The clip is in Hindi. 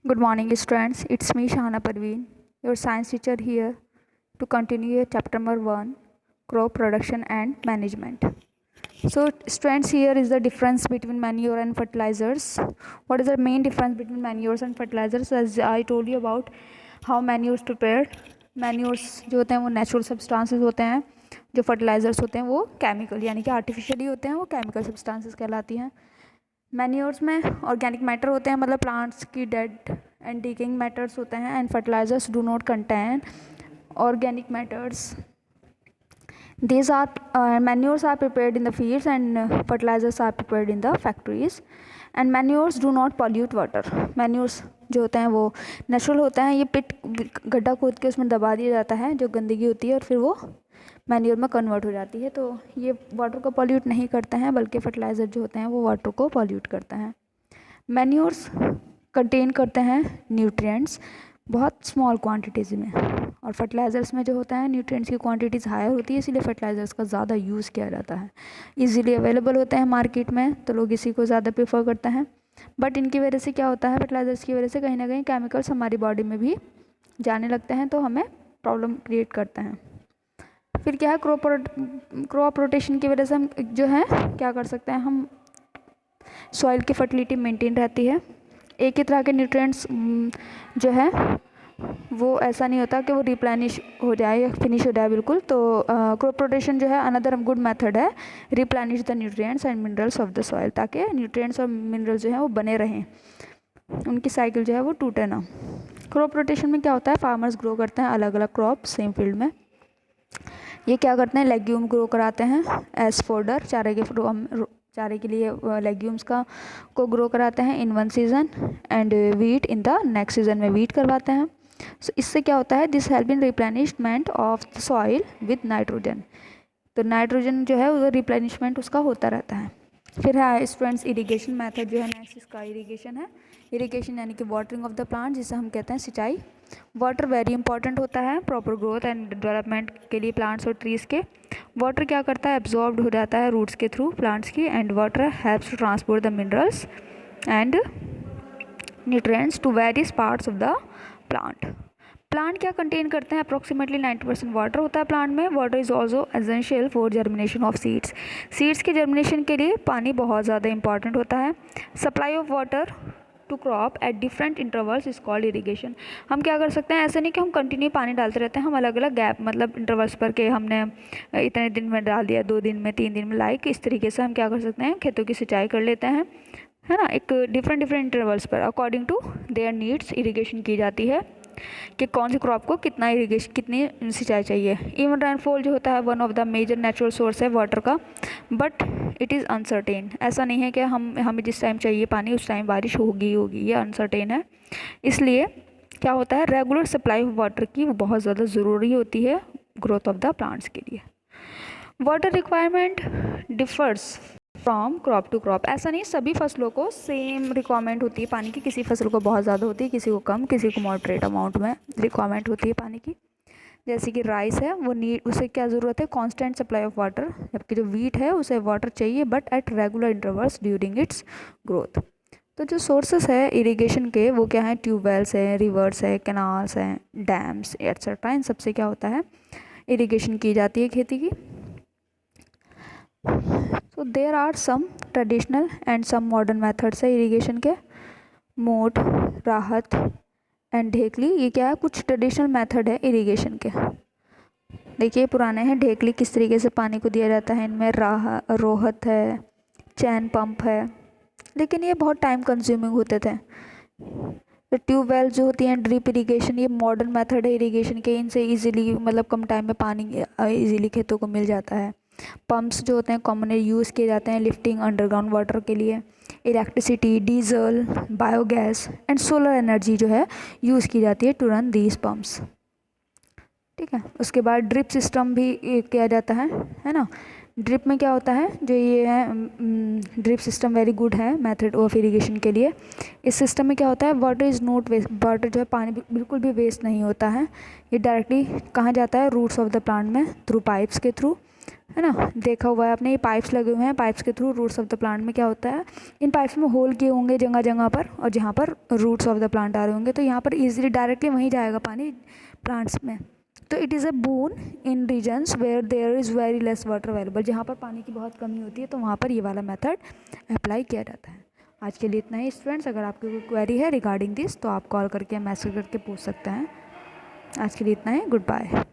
Good morning, students. It's me, Shahana Parveen, your science teacher here to continue chapter number 1, crop production and management. So, students, here is the difference between manure and fertilizers. What is the main difference between manures and fertilizers? As I told you about how manures prepared. Manures जो होते हैं वो नेचुरल सब्सटेंसेस होते हैं, जो फर्टिलाइजर्स होते हैं वो केमिकल यानी कि आर्टिफिशियली होते हैं, वो केमिकल सब्सटेंसेस कहलाती हैं। मैन्योर्स में ऑर्गेनिक मैटर होते हैं, मतलब प्लांट्स की डेड एंड डिकेइंग मैटर्स होते हैं, and fertilisers do not contain organic matters. These are manures are prepared in the fields and fertilizers are prepared in the factories. And manures do not pollute water. Manures जो होते हैं वो नेचुरल होते हैं, ये पिट गड्ढा खोद के उसमें दबा दिया जाता है जो गंदगी होती है और फिर वो मैन्योर में कन्वर्ट हो जाती है, तो ये वाटर को पॉल्यूट नहीं करते हैं, बल्कि फर्टिलाइज़र जो होते हैं वो वाटर को पॉल्यूट करते हैं. मैन्योर्स कंटेन करते हैं न्यूट्रिएंट्स बहुत स्मॉल क्वांटिटीज़ में, और फर्टिलाइज़र्स में जो होता है न्यूट्रिएंट्स की क्वांटिटीज़ हायर होती है, इसीलिए फर्टिलाइज़र्स का ज़्यादा यूज़ किया जाता है. इजीली अवेलेबल होते हैं मार्केट में, तो लोग इसी को ज़्यादा प्रेफर करते हैं. बट इनकी वजह से क्या होता है, फर्टिलाइज़र्स की वजह से कहीं ना कहीं केमिकल्स हमारी बॉडी में भी जाने लगते हैं, तो हमें प्रॉब्लम क्रिएट करते हैं. फिर क्या है, क्रॉप रोटेशन की वजह से हम जो है क्या कर सकते हैं, हम सॉइल की फर्टिलिटी मेंटेन रहती है. एक ही तरह के न्यूट्रिएंट्स जो है वो ऐसा नहीं होता कि वो रिप्लेनिश हो जाए या फिनिश हो जाए बिल्कुल. तो क्रॉप रोटेशन जो है अनदर गुड मेथड है replenish the nutrients and minerals of the soil, ताकि न्यूट्रिएंट्स और मिनरल्स जो है वो बने रहें, उनकी साइकिल जो है वो टूटे ना. क्रॉप रोटेशन में क्या होता है, फार्मर्स ग्रो करते हैं अलग अलग क्रॉप सेम फील्ड में. ये क्या करते हैं, लेग्यूम ग्रो कराते हैं एज फोडर, चारे के लिए लेग्यूम्स को ग्रो कराते हैं in one season, and wheat in the next season में वीट करवाते हैं. सो इससे क्या होता है, this help in replenishment of the soil with nitrogen. तो नाइट्रोजन जो है वो रिप्लेनिशमेंट उसका होता रहता है. फिर है स्टूडेंट्स इरिगेशन मेथड जो है नेक्स्ट, इसका इरिगेशन है. इरिगेशन यानी कि वाटरिंग ऑफ द प्लांट, जिसे हम कहते हैं सिंचाई. वाटर वेरी इंपॉर्टेंट होता है प्रॉपर ग्रोथ एंड डेवलपमेंट के लिए प्लांट्स और ट्रीज़ के. वाटर क्या करता है, एब्जॉर्ब्ड हो जाता है रूट्स के थ्रू प्लांट्स की, and water helps to transport the minerals and nutrients to various parts of the plant. Plant क्या कंटेन करते हैं, अप्रॉक्सीमेटली 90% वाटर होता है प्लांट में. Water is also essential for germination of seeds. Seeds के जर्मिनेशन के लिए पानी बहुत ज़्यादा इंपॉर्टेंट होता है. Supply of water to crop at different intervals is called irrigation. हम क्या कर सकते हैं, ऐसे नहीं कि हम कंटिन्यू पानी डालते रहते हैं, हम अलग अलग गैप मतलब इंटरवल्स पर के हमने इतने दिन में डाल दिया, 2 दिन में, 3 दिन में, लाइक इस तरीके से हम क्या कर सकते हैं, खेतों की सिंचाई कर लेते हैं, है ना. एक डिफरेंट इंटरवल्स पर according to their needs irrigation की जाती है कि कौन सी क्रॉप को कितना इरिगेशन, कितनी सिंचाई चाहिए. इवन रेनफॉल जो होता है one of the major natural source है वाटर का, बट इट इज़ अनसर्टेन. ऐसा नहीं है कि हमें जिस टाइम चाहिए पानी उस टाइम बारिश होगी, ये अनसर्टेन है. इसलिए क्या होता है, रेगुलर सप्लाई ऑफ वाटर की वो बहुत ज़्यादा ज़रूरी होती है ग्रोथ ऑफ द प्लांट्स के लिए. Water requirement differs from crop to crop. ऐसा नहीं सभी फसलों को सेम रिक्वायरमेंट होती है पानी की, किसी फसल को बहुत ज़्यादा होती है, किसी को कम, किसी को मॉडरेट अमाउंट में रिक्वायरमेंट होती है पानी की. जैसे कि राइस है, वो उसे क्या ज़रूरत है, कांस्टेंट सप्लाई ऑफ वाटर, जबकि जो वीट है उसे वाटर चाहिए but at regular intervals during its growth. तो जो सोर्सेस है इरिगेशन के वो क्या है, ट्यूबवेल्स है, रिवर्स है, कैनाल्स हैं, डैम्स एट्सेट्रा, इन सबसे क्या होता है इरिगेशन की जाती है खेती की. So there are some traditional and some modern methods है इरिगेशन के. मोट, राहत एंड ढेकली, ये क्या है, कुछ ट्रेडिशनल मेथड है इरिगेशन के. देखिए पुराने हैं. ढेकली किस तरीके से पानी को दिया जाता है, इनमें रोहत है, चैन पंप है, लेकिन ये बहुत टाइम कंज्यूमिंग होते थे. तो ट्यूबवेल जो होती हैं, ड्रिप इरिगेशन, ये मॉडर्न मेथड है इरिगेशन के. इनसे इजीली मतलब कम टाइम में पानी इजीली खेतों को मिल जाता है. पंप्स जो होते हैं कॉमनली यूज़ किए जाते हैं लिफ्टिंग अंडरग्राउंड वाटर के लिए. Electricity, diesel, biogas and solar energy जो है यूज़ की जाती है टू रन दीज पंप्स. ठीक है. उसके बाद ड्रिप सिस्टम भी किया जाता है ना. ड्रिप में क्या होता है, जो ये है ड्रिप सिस्टम वेरी गुड है मेथड ऑफ इरिगेशन के लिए. इस सिस्टम में क्या होता है, water is not waste. Water जो है पानी बिल्कुल भी वेस्ट नहीं होता है. ये डायरेक्टली कहाँ जाता है, रूट्स ऑफ द प्लांट में थ्रू पाइप्स के थ्रू. है ना, देखा हुआ है आपने, ये पाइप्स लगे हुए हैं, पाइप्स के through roots of the plant में क्या होता है, इन पाइप्स में होल किए होंगे जगह जगह पर, और जहाँ पर रूट्स ऑफ द प्लांट आ रहे होंगे तो यहाँ पर ईजिली डायरेक्टली वहीं जाएगा पानी प्लांट्स में। तो it is a boon in regions where there is very less water available, जहाँ पर पानी की बहुत कमी होती है तो वहाँ पर ये वाला मेथड अप्लाई किया जाता है। आज के लिए इतना ही स्टूडेंट्स, अगर आपकी कोई क्वेरी है रिगार्डिंग दिस तो आप कॉल करके मैसेज करके पूछ सकते हैं। आज के लिए इतना ही, गुड बाय।